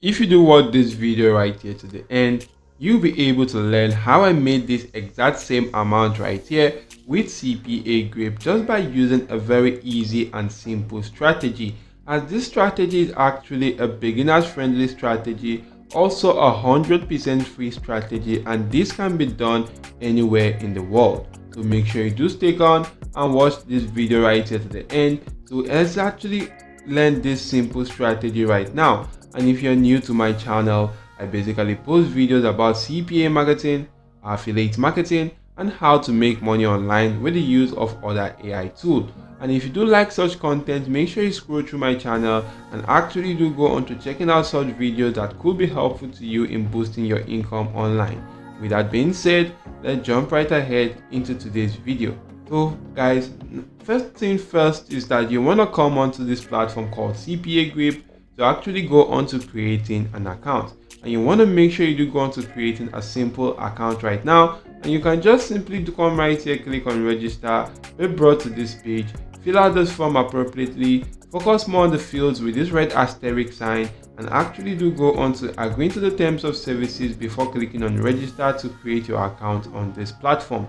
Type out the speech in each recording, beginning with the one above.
If you do watch this video right here to the end, you'll be able to learn how I made this exact same amount right here with CPA grip just by using a very easy and simple strategy. As this strategy is actually a beginners friendly strategy, also 100% free strategy, and this can be done anywhere in the world. So make sure you do stick on and watch this video right here to the end. So let's actually learn this simple strategy right now. And if you're new to my channel, I basically post videos about CPA marketing, affiliate marketing, and how to make money online with the use of other AI tools. And if you do like such content, make sure you scroll through my channel and actually do go on to checking out such videos that could be helpful to you in boosting your income online. With that being said, let's jump right ahead into today's video. So guys, first thing first is that you want to come onto this platform called CPA Grip to actually go on to creating an account. And you want to make sure you do go on to creating a simple account right now. And you can just simply come right here, click on register, be brought to this page, fill out this form appropriately, focus more on the fields with this red asterisk sign, and actually do go on to agreeing to the terms of services before clicking on register to create your account on this platform.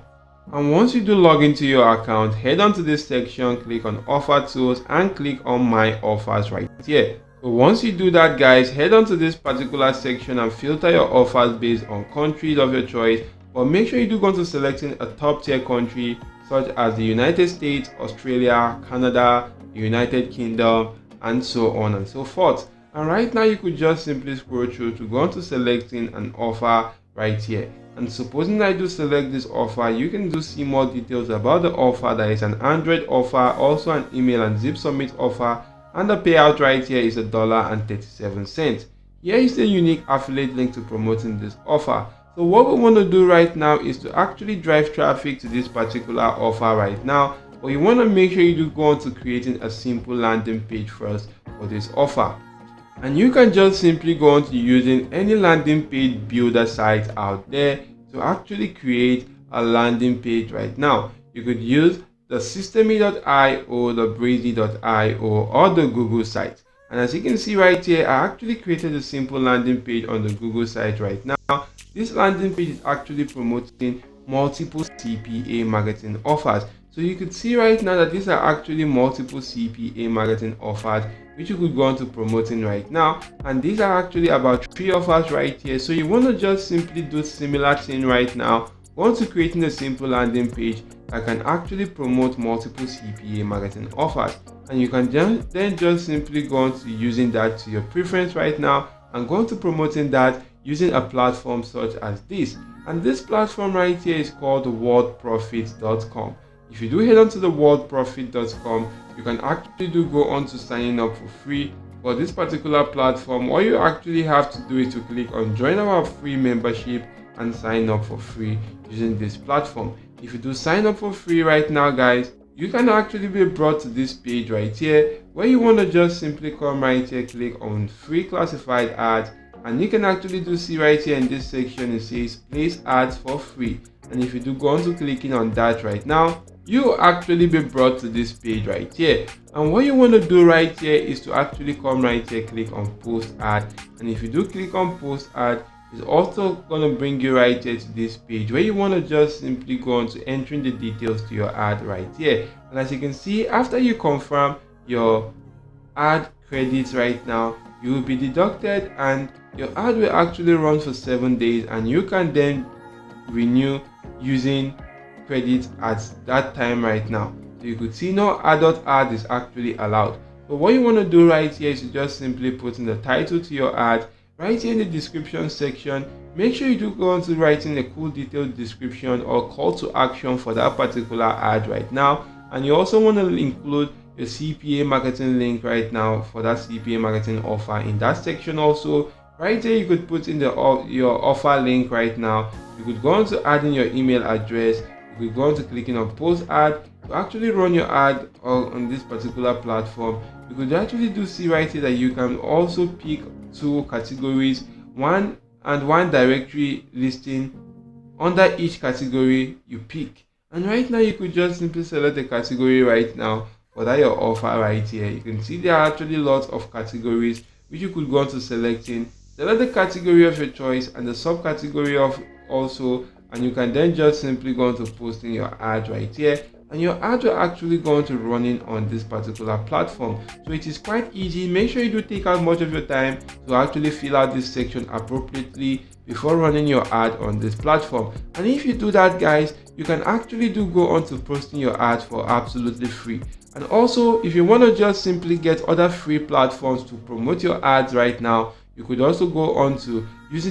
And once you do log into your account, head on to this section, click on offer tools and click on my offers right here. So once you do that guys, head on to this particular section and filter your offers based on countries of your choice, but make sure you do go on to selecting a top tier country such as the United States, Australia, Canada, the United Kingdom, and so on and so forth. And right now you could just simply scroll through to go on to selecting an offer right here. And supposing I do select this offer, you can do see more details about the offer. That is an Android offer, also an email and zip submit offer, and the payout right here is $1.37. Here is the unique affiliate link to promoting this offer. So what we want to do right now is to actually drive traffic to this particular offer right now, but you want to make sure you do go on to creating a simple landing page first for this offer. And you can just simply go on to using any landing page builder site out there to actually create a landing page right now. You could use the systeme.io, the breezy.io, or the Google site. And as you can see right here, I actually created a simple landing page on the Google site right now. This landing page is actually promoting multiple CPA marketing offers. So you could see right now that these are actually multiple CPA marketing offers which you could go on to promoting right now, and these are actually about 3 offers right here. So you want to just simply do similar thing right now, go on to creating a simple landing page that can actually promote multiple CPA marketing offers, and you can then just simply go on to using that to your preference right now and go on to promoting that using a platform such as this. And this platform right here is called worldprofit.com. If you do head on to the worldprofit.com, you can actually do go on to signing up for free for this particular platform. All you actually have to do is to click on join our free membership and sign up for free using this platform. If you do sign up for free right now guys, you can actually be brought to this page right here where you want to just simply come right here, click on free classified ads, and you can actually do see right here in this section it says place ads for free. And if you do go on to clicking on that right now, you will actually be brought to this page right here. And what you want to do right here is to actually come right here, click on post ad, and if you do click on post ad, it's also going to bring you right here to this page where you want to just simply go on to entering the details to your ad right here. And as you can see, after you confirm your ad credits right now, you will be deducted and your ad will actually run for 7 days, and you can then renew using credits at that time right now. So you could see no adult ad is actually allowed. So what you want to do right here is to just simply put in the title to your ad right here in the description section. Make sure you do go on to writing a cool detailed description or call to action for that particular ad right now. And you also want to include your CPA marketing link right now for that CPA marketing offer in that section. Also right there you could put in your offer link right now. You could go on to add in your email address. You could go on to clicking on post ad to actually run your ad on this particular platform. You could actually do see right here that you can also pick 2 categories, one directory listing under each category you pick. And right now you could just simply select the category right now for that your offer right here. You can see there are actually lots of categories which you could go on to selecting select the category of your choice and the subcategory of also, and you can then just simply go into posting your ad right here, and your ads are actually going to running on this particular platform. So it is quite easy. Make sure you do take out much of your time to actually fill out this section appropriately before running your ad on this platform. And if you do that, guys, you can actually do go on to posting your ads for absolutely free. And also, if you want to just simply get other free platforms to promote your ads right now, you could also go on to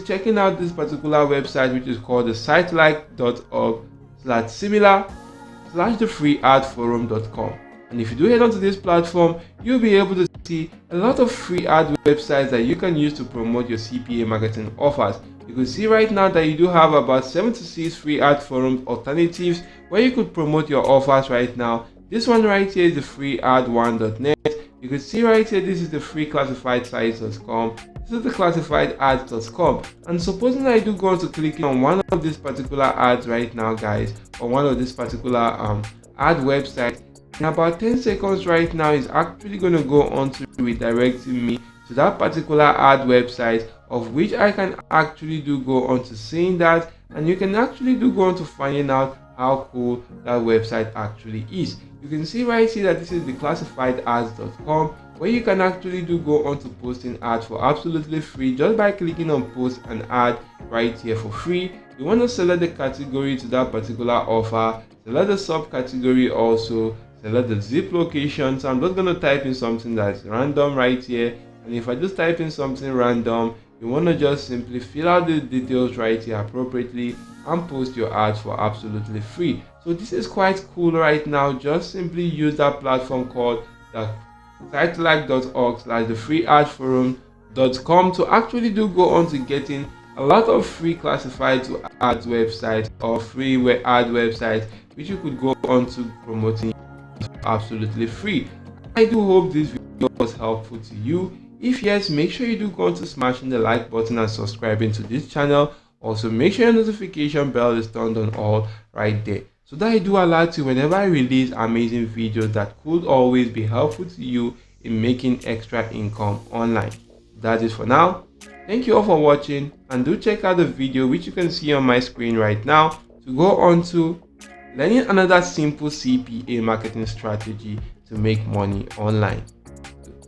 checking out this particular website, which is called the sitelike.org/similar/thefreeadforum.com. And if you do head onto this platform, you'll be able to see a lot of free ad websites that you can use to promote your CPA marketing offers. You can see right now that you do have about 76 free ad forum alternatives where you could promote your offers right now. This one right here is the freead1.net. You can see right here, this is the freeclassifiedsite.com. This is the classifiedads.com. And supposing I do go on to clicking on one of these particular ads right now, guys, or one of this particular ad website, in about 10 seconds right now is actually going to go on to redirecting me to that particular ad website, of which I can actually do go on to seeing that, and you can actually do go on to finding out how cool that website actually is. You can see right here that this is the classifiedads.com, where you can actually do go on to posting ads for absolutely free just by clicking on post an ad right here for free. You want to select the category to that particular offer, select the subcategory also, select the zip location. So I'm just going to type in something that's random right here, and if I just type in something random, you want to just simply fill out the details right here appropriately and post your ads for absolutely free. So this is quite cool right now. Just simply use that platform called the sitelike.org/thefreeadforum.com to actually do go on to getting a lot of free classified to ads websites or free ad websites, which you could go on to promoting absolutely free. I do hope this video was helpful to you. If yes, make sure you do go on to smashing the like button and subscribing to this channel. Also, make sure your notification bell is turned on all right there, so that I do alert you whenever I release amazing videos that could always be helpful to you in making extra income online. That is for now. Thank you all for watching, and do check out the video which you can see on my screen right now to go on to learning another simple CPA marketing strategy to make money online.